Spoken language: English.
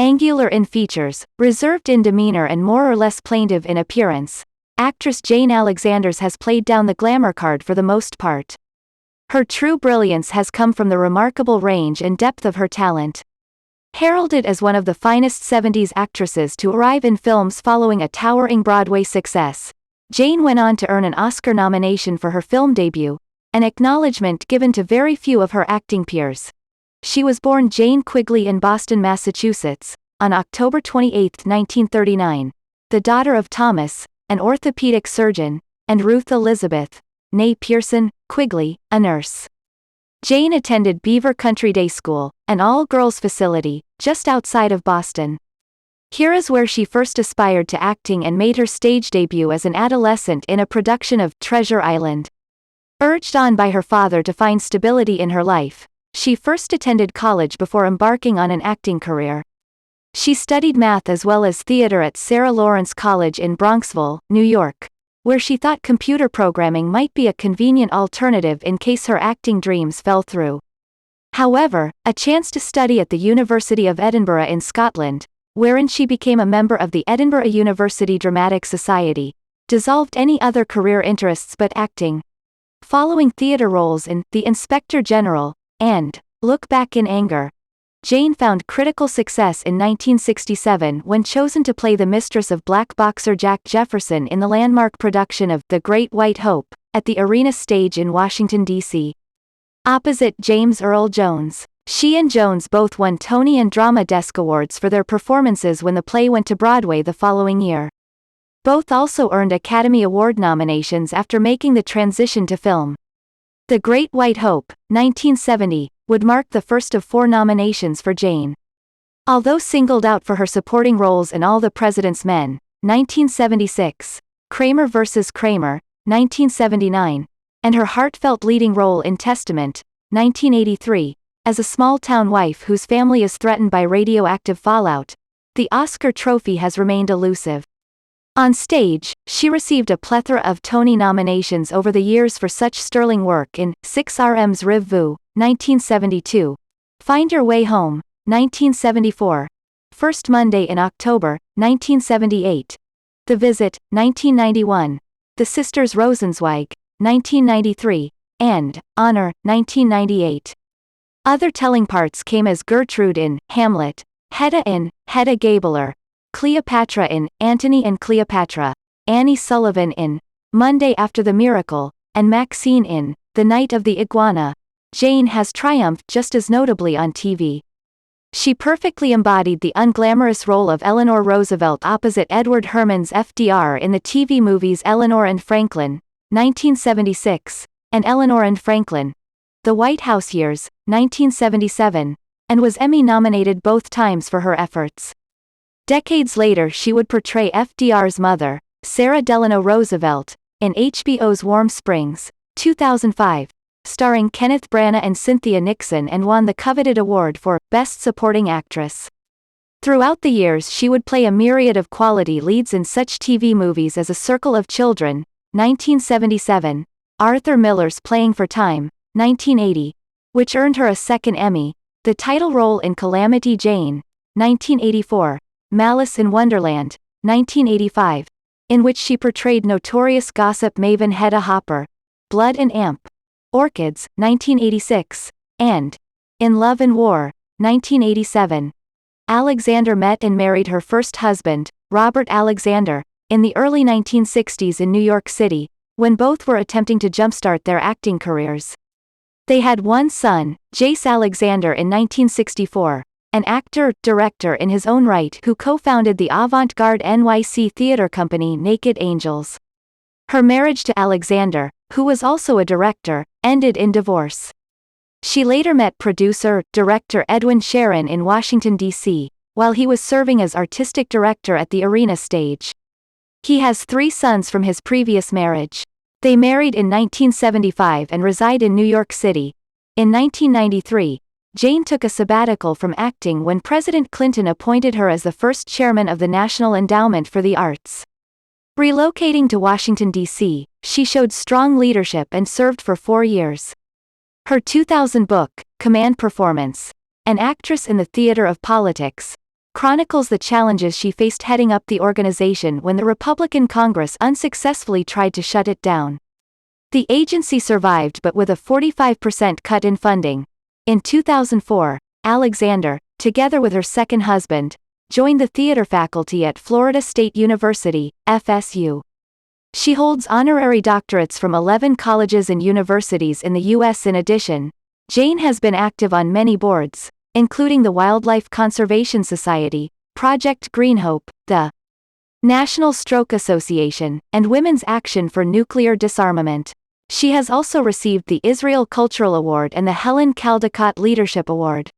Angular in features, reserved in demeanor and more or less plaintive in appearance, actress Jane Alexanders has played down the glamour card for the most part. Her true brilliance has come from the remarkable range and depth of her talent. Heralded as one of the finest 70s actresses to arrive in films following a towering Broadway success, Jane went on to earn an Oscar nomination for her film debut, an acknowledgement given to very few of her acting peers. She was born Jane Quigley in Boston, Massachusetts, on October 28, 1939, the daughter of Thomas, an orthopedic surgeon, and Ruth Elizabeth, née Pearson, Quigley, a nurse. Jane attended Beaver Country Day School, an all-girls facility, just outside of Boston. Here is where she first aspired to acting and made her stage debut as an adolescent in a production of Treasure Island. Urged on by her father to find stability in her life, she first attended college before embarking on an acting career. She studied math as well as theater at Sarah Lawrence College in Bronxville, New York, where she thought computer programming might be a convenient alternative in case her acting dreams fell through. However, a chance to study at the University of Edinburgh in Scotland, wherein she became a member of the Edinburgh University Dramatic Society, dissolved any other career interests but acting. Following theater roles in The Inspector General and Look Back in Anger, Jane found critical success in 1967 when chosen to play the mistress of black boxer Jack Jefferson in the landmark production of The Great White Hope, at the Arena Stage in Washington, D.C. Opposite James Earl Jones, she and Jones both won Tony and Drama Desk Awards for their performances when the play went to Broadway the following year. Both also earned Academy Award nominations after making the transition to film. The Great White Hope, 1970, would mark the first of 4 nominations for Jane. Although singled out for her supporting roles in All the President's Men, 1976, Kramer vs. Kramer, 1979, and her heartfelt leading role in Testament, 1983, as a small-town wife whose family is threatened by radioactive fallout, the Oscar trophy has remained elusive. On stage, she received a plethora of Tony nominations over the years for such sterling work in 6RM's Riv Vu, 1972, Find Your Way Home, 1974, First Monday in October, 1978, The Visit, 1991, The Sisters Rosenzweig, 1993, and Honor, 1998. Other telling parts came as Gertrude in Hamlet, Hedda in Hedda Gabler, Cleopatra in Antony and Cleopatra, Annie Sullivan in Monday After the Miracle, and Maxine in The Night of the Iguana. Jane has triumphed just as notably on TV. She perfectly embodied the unglamorous role of Eleanor Roosevelt opposite Edward Herman's FDR in the TV movies Eleanor and Franklin, 1976, and Eleanor and Franklin, The White House Years, 1977, and was Emmy-nominated both times for her efforts. Decades later she would portray FDR's mother, Sarah Delano Roosevelt, in HBO's Warm Springs, 2005, starring Kenneth Branagh and Cynthia Nixon, and won the coveted award for Best Supporting Actress. Throughout the years she would play a myriad of quality leads in such TV movies as A Circle of Children, 1977, Arthur Miller's Playing for Time, 1980, which earned her a second Emmy, the title role in Calamity Jane, 1984, Malice in Wonderland, 1985, in which she portrayed notorious gossip maven Hedda Hopper, Blood and Amp, Orchids, 1986, and In Love and War, 1987. Alexander met and married her first husband, Robert Alexander, in the early 1960s in New York City, when both were attempting to jumpstart their acting careers. They had one son, Jace Alexander, in 1964, an actor-director in his own right who co-founded the avant-garde NYC theater company Naked Angels. Her marriage to Alexander, who was also a director, ended in divorce. She later met producer-director Edwin Sharon in Washington, D.C., while he was serving as artistic director at the Arena Stage. He has 3 sons from his previous marriage. They married in 1975 and reside in New York City. In 1993, Jane took a sabbatical from acting when President Clinton appointed her as the first chairman of the National Endowment for the Arts. Relocating to Washington, D.C., she showed strong leadership and served for 4 years. Her 2000 book, Command Performance, An Actress in the Theater of Politics, chronicles the challenges she faced heading up the organization when the Republican Congress unsuccessfully tried to shut it down. The agency survived but with a 45% cut in funding. In 2004, Alexander, together with her second husband, joined the theater faculty at Florida State University, FSU. She holds honorary doctorates from 11 colleges and universities in the U.S. In addition, Jane has been active on many boards, including the Wildlife Conservation Society, Project Green Hope, the National Stroke Association, and Women's Action for Nuclear Disarmament. She has also received the Israel Cultural Award and the Helen Caldecott Leadership Award.